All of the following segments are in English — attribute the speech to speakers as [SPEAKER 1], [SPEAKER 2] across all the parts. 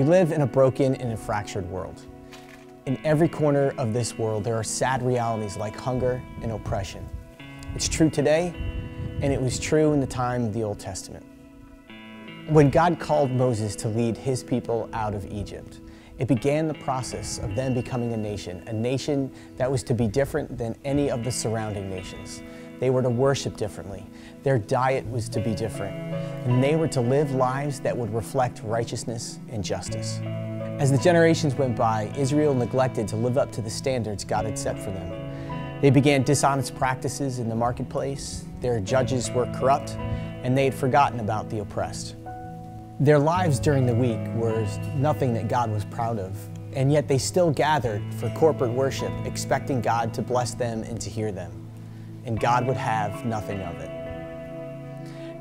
[SPEAKER 1] We live in a broken and a fractured world. In every corner of this world, there are sad realities like hunger and oppression. It's true today, and it was true in the time of the Old Testament. When God called Moses to lead his people out of Egypt, it began the process of them becoming a nation that was to be different than any of the surrounding nations. They were to worship differently. Their diet was to be different. And they were to live lives that would reflect righteousness and justice. As the generations went by, Israel neglected to live up to the standards God had set for them. They began dishonest practices in the marketplace, their judges were corrupt, and they had forgotten about the oppressed. Their lives during the week were nothing that God was proud of, and yet they still gathered for corporate worship, expecting God to bless them and to hear them. And God would have nothing of it.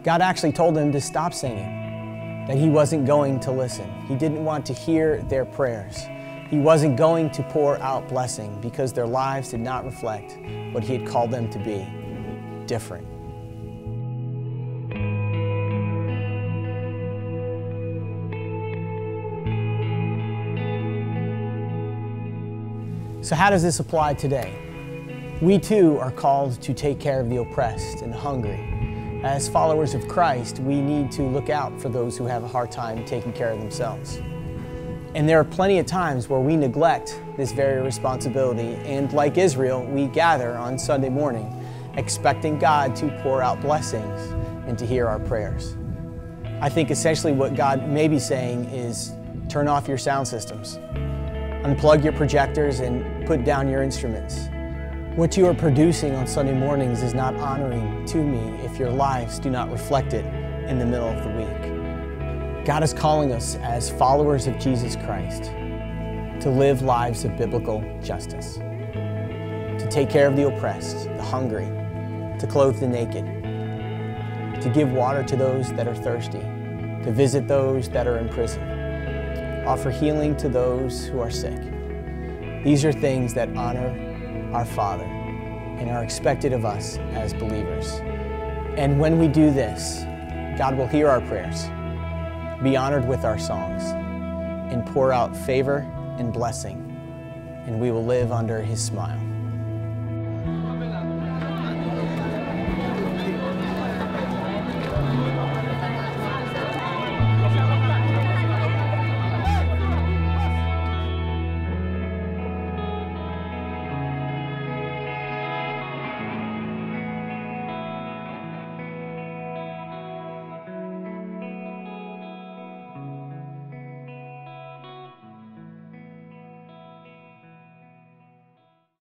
[SPEAKER 1] God actually told them to stop singing, that He wasn't going to listen. He didn't want to hear their prayers. He wasn't going to pour out blessing because their lives did not reflect what He had called them to be, different. So how does this apply today? We too are called to take care of the oppressed and the hungry. As followers of Christ, we need to look out for those who have a hard time taking care of themselves. And there are plenty of times where we neglect this very responsibility, and like Israel, we gather on Sunday morning, expecting God to pour out blessings and to hear our prayers. I think essentially what God may be saying is, turn off your sound systems, unplug your projectors and put down your instruments. What you are producing on Sunday mornings is not honoring to me if your lives do not reflect it in the middle of the week. God is calling us as followers of Jesus Christ to live lives of biblical justice, to take care of the oppressed, the hungry, to clothe the naked, to give water to those that are thirsty, to visit those that are in prison, offer healing to those who are sick. These are things that honor our Father and are expected of us as believers. And when we do this, God will hear our prayers, be honored with our songs, and pour out favor and blessing, and we will live under His smile.